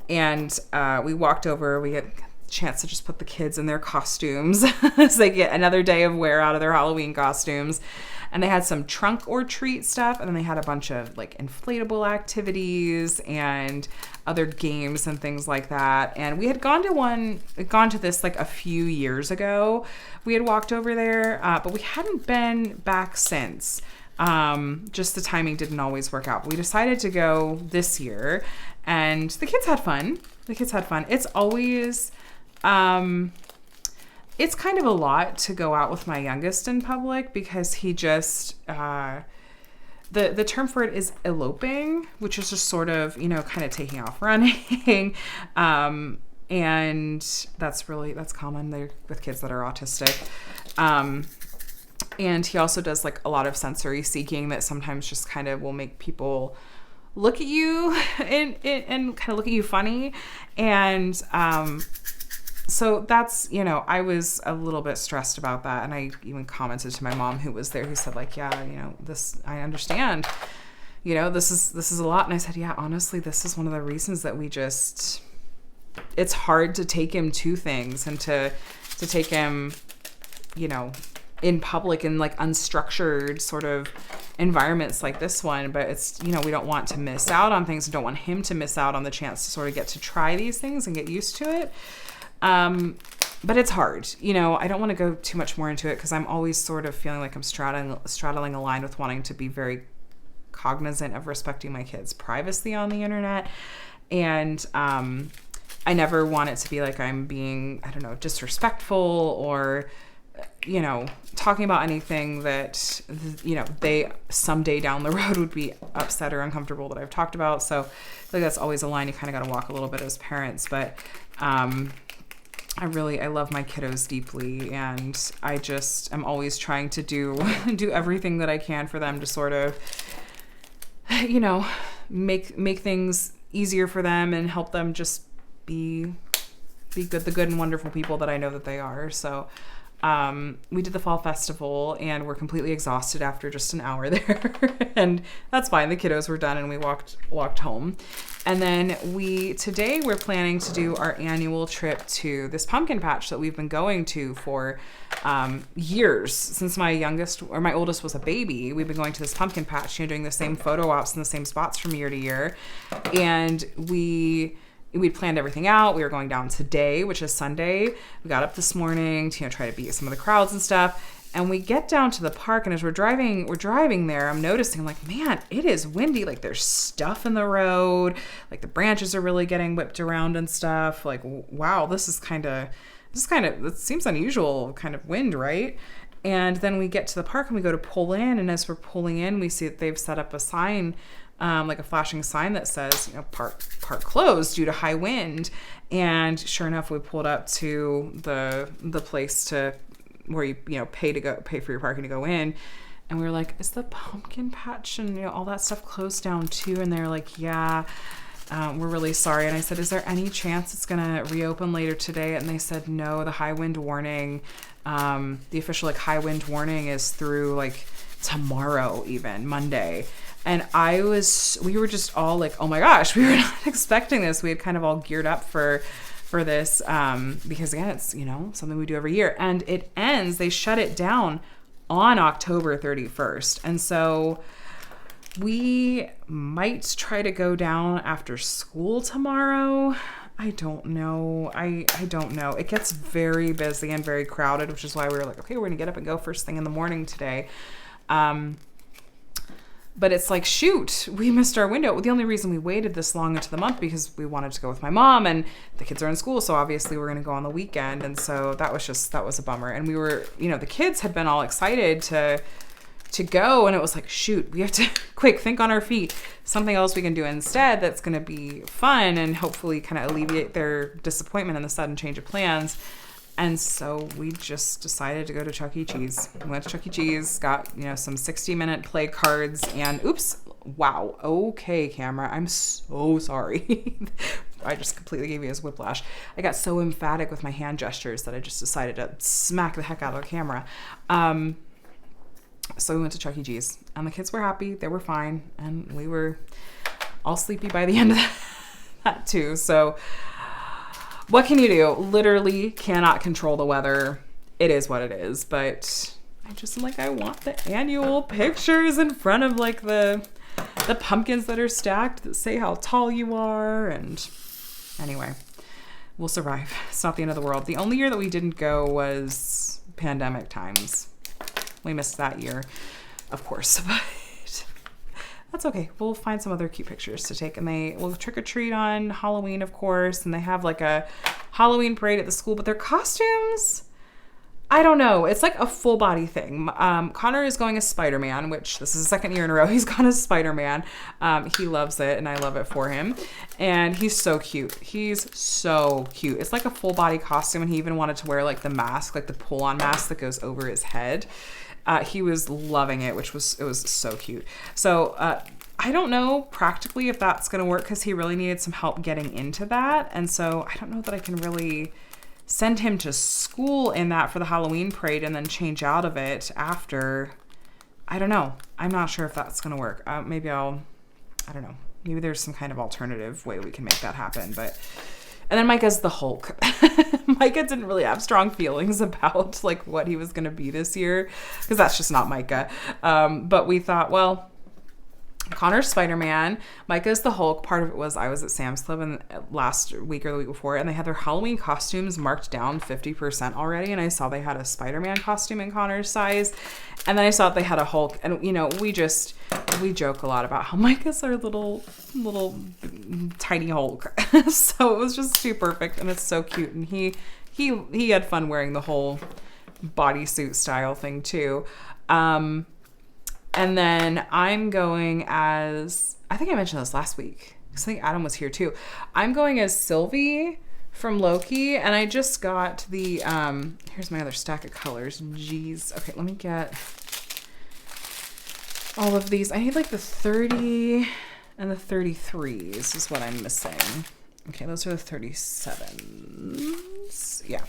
And we walked over. We had a chance to just put the kids in their costumes so they get another day of wear out of their Halloween costumes. And they had some trunk or treat stuff, and then they had a bunch of like inflatable activities and other games and things like that. And we had gone to this like a few years ago. We had walked over there, but we hadn't been back since. Just the timing didn't always work out. But we decided to go this year, and the kids had fun. It's always it's kind of a lot to go out with my youngest in public, because he just, the term for it is eloping, which is just sort of, kind of taking off running. And that's common there with kids that are autistic. And he also does like a lot of sensory seeking that sometimes just kind of will make people look at you and kind of look at you funny. And so that's, you know, I was a little bit stressed about that. And I even commented to my mom who was there, who said like, yeah, you know, this, I understand, you know, this is a lot. And I said, yeah, honestly, this is one of the reasons that we just, it's hard to take him to things and to take him, you know, in public in like unstructured sort of environments like this one. But it's, you know, we don't want to miss out on things and don't want him to miss out on the chance to sort of get to try these things and get used to it. But it's hard, you know, I don't want to go too much more into it because I'm always sort of feeling like I'm straddling a line with wanting to be very cognizant of respecting my kids' privacy on the internet. And, I never want it to be like I'm being, I don't know, disrespectful or, you know, talking about anything that, you know, they someday down the road would be upset or uncomfortable that I've talked about. So I think that's always a line you kind of got to walk a little bit as parents. But I love my kiddos deeply, and I just am always trying to do everything that I can for them to sort of, you know, make things easier for them and help them just be good, the good and wonderful people that I know that they are. So we did the fall festival and we're completely exhausted after just an hour there. And that's fine. The kiddos were done and we walked home. And then today we're planning to do our annual trip to this pumpkin patch that we've been going to for years. Since my oldest was a baby, we've been going to this pumpkin patch, you know, doing the same photo ops in the same spots from year to year. And we'd planned everything out. We were going down today, which is Sunday. We got up this morning to, you know, try to beat some of the crowds and stuff. And we get down to the park, and as we're driving there, I'm noticing, like, man, it is windy. Like, there's stuff in the road. Like, the branches are really getting whipped around and stuff. Like, wow, this it seems unusual kind of wind, right? And then we get to the park and we go to pull in, and as we're pulling in, we see that they've set up a sign, like a flashing sign that says, you know, park closed due to high wind. And sure enough, we pulled up to the place where you pay for your parking to go in. And we were like, is the pumpkin patch and, you know, all that stuff closed down too? And they're like, yeah, we're really sorry. And I said, is there any chance it's going to reopen later today? And they said, no, the high wind warning, the official like high wind warning is through like tomorrow, even Monday. And we were just all like, oh my gosh, we were not expecting this. We had kind of all geared up for this, because again, it's, you know, something we do every year, and they shut it down on October 31st. And so we might try to go down after school tomorrow. I don't know. I don't know. It gets very busy and very crowded, which is why we were like, okay, we're gonna get up and go first thing in the morning today. But it's like, shoot, we missed our window. The only reason we waited this long into the month because we wanted to go with my mom, and the kids are in school, so obviously we're going to go on the weekend. And so that was a bummer. And we were, you know, the kids had been all excited to go, and it was like, shoot, we have to quick think on our feet. Something else we can do instead that's going to be fun and hopefully kind of alleviate their disappointment in the sudden change of plans. And so we just decided to go to Chuck E. Cheese. We went to Chuck E. Cheese, got, you know, some 60-minute play cards, and oops, wow, okay, camera, I'm so sorry. I just completely gave you his whiplash. I got so emphatic with my hand gestures that I just decided to smack the heck out of the camera. So we went to Chuck E. Cheese, and the kids were happy, they were fine, and we were all sleepy by the end of that too. So what can you do? Literally cannot control the weather. It is what it is. But I just like, I want the annual pictures in front of like the pumpkins that are stacked that say how tall you are. And anyway, we'll survive. It's not the end of the world. The only year that we didn't go was pandemic times. We missed that year, of course. But that's okay. We'll find some other cute pictures to take, and they will trick or treat on Halloween, of course. And they have like a Halloween parade at the school, but their costumes, I don't know. It's like a full body thing. Connor is going as Spider-Man, which this is the second year in a row he's gone as Spider-Man. He loves it, and I love it for him. And he's so cute. He's so cute. It's like a full body costume, and he even wanted to wear like the mask, like the pull-on mask that goes over his head. He was loving it, it was so cute. So I don't know practically if that's going to work because he really needed some help getting into that. And so I don't know that I can really send him to school in that for the Halloween parade and then change out of it after. I don't know. I'm not sure if that's going to work. Maybe I don't know. Maybe there's some kind of alternative way we can make that happen. And then Micah's the Hulk. Micah didn't really have strong feelings about like what he was going to be this year because that's just not Micah. But we thought, well, Connor's Spider-Man, Micah's the Hulk. Part of it was I was at Sam's Club and last week or the week before, and they had their Halloween costumes marked down 50% already, and I saw they had a Spider-Man costume in Connor's size, and then I saw they had a Hulk, and you know, we joke a lot about how Micah's our little tiny Hulk. So it was just too perfect, and it's so cute, and he had fun wearing the whole bodysuit style thing too. And then I'm going as, I think I mentioned this last week, because I think Adam was here too. I'm going as Sylvie from Loki, and I just got the, here's my other stack of colors. Jeez. Okay, let me get all of these. I need like the 30 and the 33s is what I'm missing. Okay, those are the 37s. Yeah.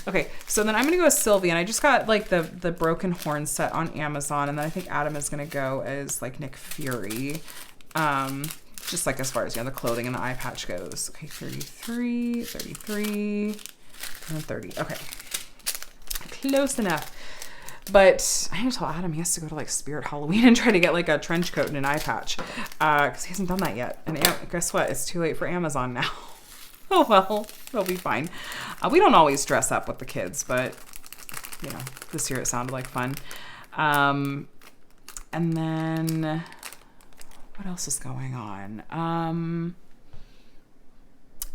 Okay, so then I'm going to go with Sylvie, and I just got like the Broken Horn set on Amazon, and then I think Adam is going to go as like Nick Fury, just like as far as, you know, the clothing and the eye patch goes. Okay, 33, and 30. Okay, close enough. But I need to tell Adam he has to go to like Spirit Halloween and try to get like a trench coat and an eye patch because he hasn't done that yet. And guess what? It's too late for Amazon now. Oh, well, they'll be fine. We don't always dress up with the kids, but, you know, this year it sounded like fun. And then what else is going on?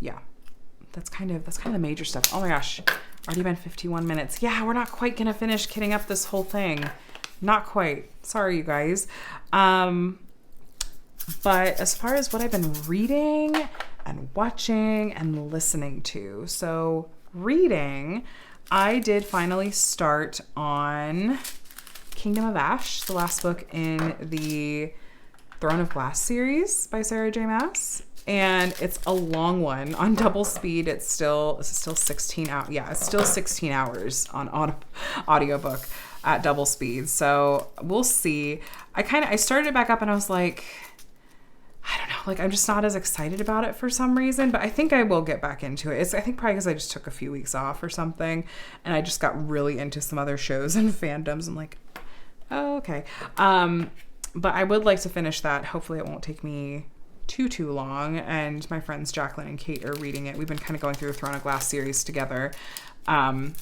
Yeah, that's kind of the major stuff. Oh my gosh, already been 51 minutes. Yeah, we're not quite going to finish kitting up this whole thing. Not quite. Sorry, you guys. But as far as what I've been reading and watching and listening to. So reading, I did finally start on Kingdom of Ash, the last book in the Throne of Glass series by Sarah J. Maas. And it's a long one on double speed. It's still 16 hours. Yeah, it's still 16 hours on audiobook at double speed. So we'll see. I started it back up and I was like, I don't know, like I'm just not as excited about it for some reason, but I think I will get back into it. I think probably because I just took a few weeks off or something, and I just got really into some other shows and fandoms. I'm like, oh, okay. But I would like to finish that. Hopefully it won't take me too long. And my friends Jacqueline and Kate are reading it. We've been kind of going through the Throne of Glass series together. And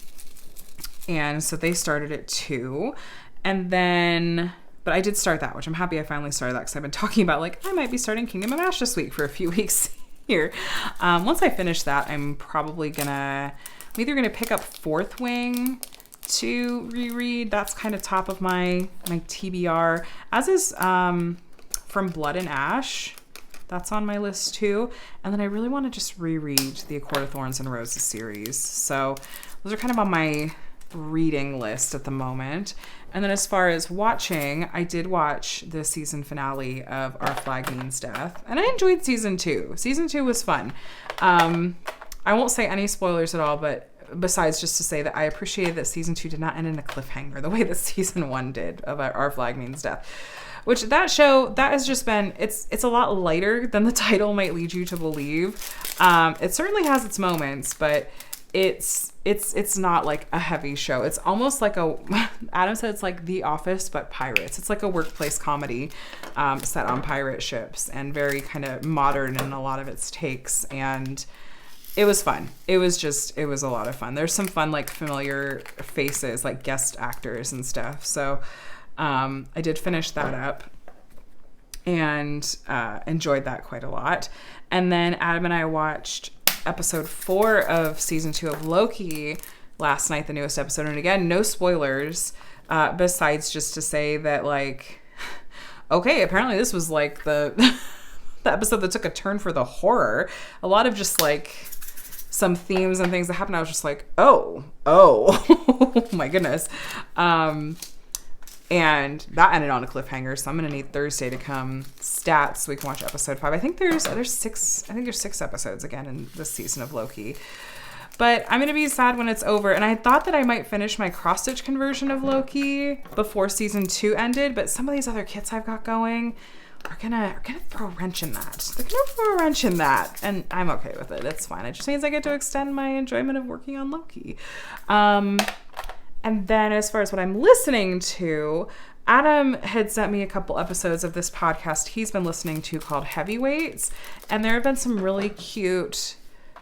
so they started it too. And then... But I did start that, which I'm happy I finally started that because I've been talking about, like, I might be starting Kingdom of Ash this week for a few weeks here. Once I finish that, I'm either going to pick up Fourth Wing to reread. That's kind of top of my TBR, as is From Blood and Ash. That's on my list too. And then I really want to just reread the A Court of Thorns and Roses series. So those are kind of on my reading list at the moment. And then as far as watching, I did watch the season finale of Our Flag Means Death, and I enjoyed season 2. Season 2 was fun. I won't say any spoilers at all, but besides just to say that I appreciated that season 2 did not end in a cliffhanger the way that season 1 did of Our Flag Means Death. Which that show, that has just been, it's a lot lighter than the title might lead you to believe. It certainly has its moments, but it's not like a heavy show. It's almost like Adam said it's like The Office, but pirates. It's like a workplace comedy set on pirate ships and very kind of modern in a lot of its takes. And it was fun. It was a lot of fun. There's some fun, like familiar faces, like guest actors and stuff. So I did finish that up and enjoyed that quite a lot. And then Adam and I watched episode 4 of season 2 of Loki, last night, the newest episode. And again, no spoilers, besides just to say that, like, okay, apparently this was like the the episode that took a turn for the horror. A lot of just like some themes and things that happened. I was just like, oh my goodness. And that ended on a cliffhanger. So I'm going to need Thursday to come stats so we can watch episode 5. I think there's 6 episodes again in this season of Loki. But I'm going to be sad when it's over. And I thought that I might finish my cross-stitch conversion of Loki before season 2 ended. But some of these other kits I've got going are gonna throw a wrench in that. They're going to throw a wrench in that. And I'm okay with it. It's fine. It just means I get to extend my enjoyment of working on Loki. And then as far as what I'm listening to, Adam had sent me a couple episodes of this podcast he's been listening to called Heavyweights. And there have been some really cute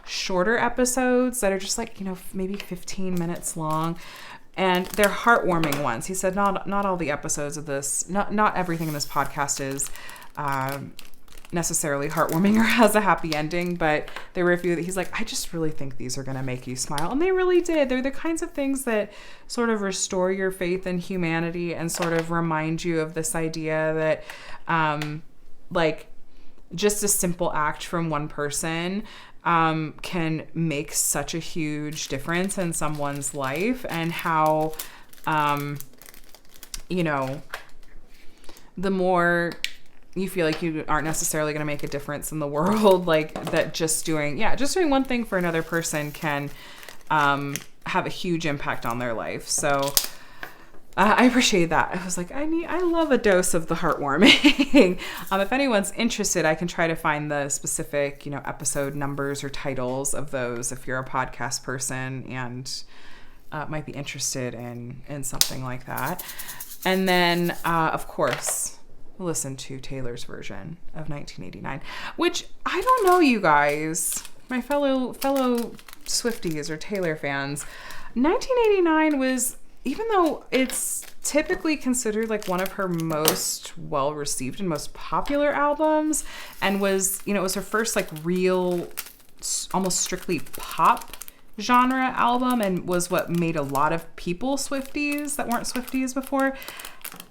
shorter episodes that are just like, maybe 15 minutes long. And they're heartwarming ones. He said not all the episodes of this, not everything in this podcast is necessarily heartwarming or has a happy ending, but there were a few that he's like, I just really think these are going to make you smile. And they really did. They're the kinds of things that sort of restore your faith in humanity and sort of remind you of this idea that like just a simple act from one person can make such a huge difference in someone's life, and how the more you feel like you aren't necessarily going to make a difference in the world, like that just doing one thing for another person can have a huge impact on their life. So I appreciate that. I was like, I love a dose of the heartwarming. If anyone's interested, I can try to find the specific, episode numbers or titles of those if you're a podcast person and might be interested in something like that. And then, of course, listen to Taylor's version of 1989, which I don't know, you guys, my fellow Swifties or Taylor fans. 1989 was, even though it's typically considered like one of her most well-received and most popular albums, and was, it was her first like real, almost strictly pop genre album, and was what made a lot of people Swifties that weren't Swifties before.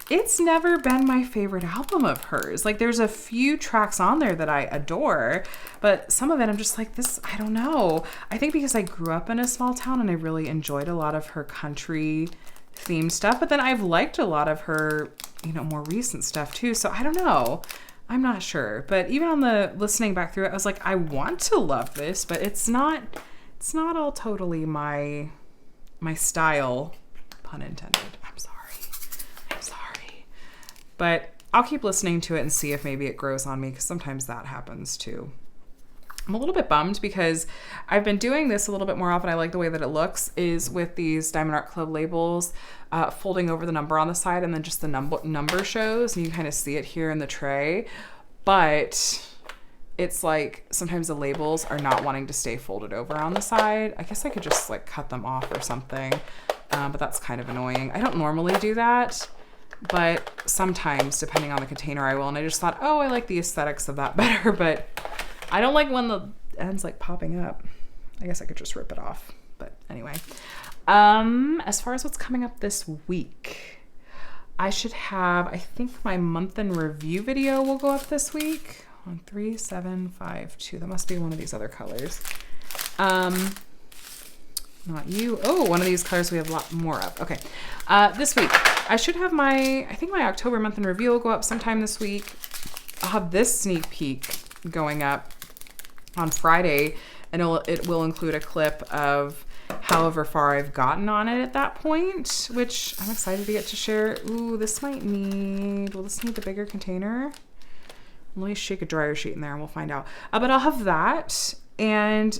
It's never been my favorite album of hers. Like, there's a few tracks on there that I adore, but some of it I'm just like, this, I don't know. I think because I grew up in a small town and I really enjoyed a lot of her country themed stuff, but then I've liked a lot of her, more recent stuff too. So I don't know. I'm not sure. But even on the listening back through it, I was like, I want to love this, but it's not all totally my style, pun intended. I'm sorry. But I'll keep listening to it and see if maybe it grows on me, because sometimes that happens too. I'm a little bit bummed because I've been doing this a little bit more often. I like the way that it looks, is with these Diamond Art Club labels, folding over the number on the side, and then just the number shows, and you kind of see it here in the tray. But it's like sometimes the labels are not wanting to stay folded over on the side. I guess I could just like cut them off or something, but that's kind of annoying. I don't normally do that, but sometimes, depending on the container, I will. And I just thought, I like the aesthetics of that better, but I don't like when the end's like popping up. I guess I could just rip it off. But anyway, as far as what's coming up this week, I should have, I think my month in review video will go up this week on 3752. That must be one of these other colors. Not you. Oh, one of these colors we have a lot more of. Okay. This week, I should have my October month in review will go up sometime this week. I'll have this sneak peek going up on Friday, and it will include a clip of however far I've gotten on it at that point, which I'm excited to get to share. Ooh, will this need the bigger container? Let me shake a dryer sheet in there and we'll find out. But I'll have that, and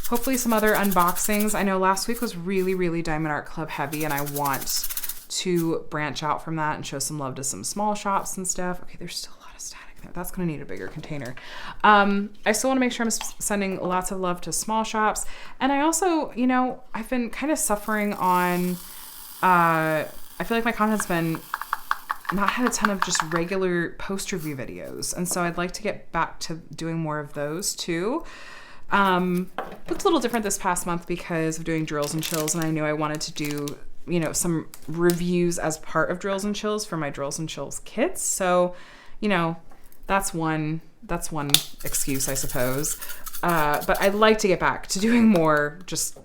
hopefully some other unboxings. I know last week was really, really Diamond Art Club heavy, and I want to branch out from that and show some love to some small shops and stuff. Okay, there's still a lot of static there. That's going to need a bigger container. I still want to make sure I'm sending lots of love to small shops. And I also, I've been kind of suffering on, I feel like my content's been not had a ton of just regular post review videos. And so I'd like to get back to doing more of those too. Looked a little different this past month because of doing drills and chills, and I knew I wanted to do, you know, some reviews as part of drills and chills for my drills and chills kits. So, you know, that's one excuse, I suppose. But I'd like to get back to doing more just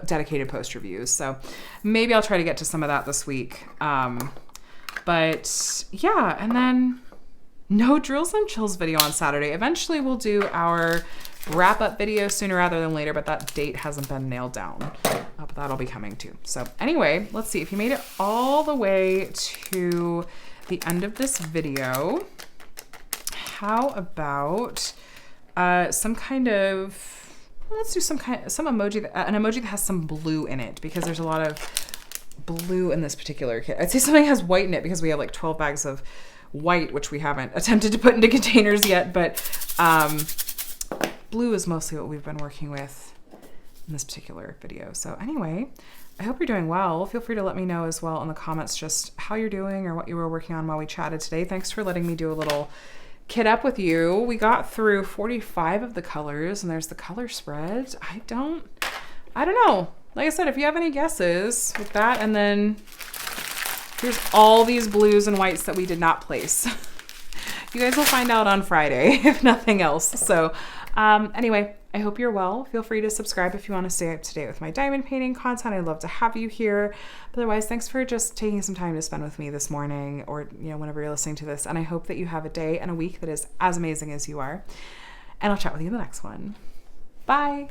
dedicated post reviews. So maybe I'll try to get to some of that this week. But yeah, and then no drills and chills video on Saturday. Eventually we'll do our wrap up video sooner rather than later, but that date hasn't been nailed down. But that'll be coming too. So anyway, let's see if you made it all the way to the end of this video. How about some kind of, let's do some emoji, an emoji that has some blue in it, because there's a lot of blue in this particular kit. I'd say something has white in it because we have like 12 bags of white, which we haven't attempted to put into containers yet, but blue is mostly what we've been working with in this particular video. So anyway, I hope you're doing well. Feel free to let me know as well in the comments just how you're doing or what you were working on while we chatted today. Thanks for letting me do a little kit up with you. We got through 45 of the colors, and there's the color spread. I don't know. Like I said, if you have any guesses with that, and then here's all these blues and whites that we did not place. You guys will find out on Friday, if nothing else. So anyway, I hope you're well. Feel free to subscribe if you want to stay up to date with my diamond painting content. I'd love to have you here. But otherwise, thanks for just taking some time to spend with me this morning, or you know, whenever you're listening to this. And I hope that you have a day and a week that is as amazing as you are. And I'll chat with you in the next one. Bye.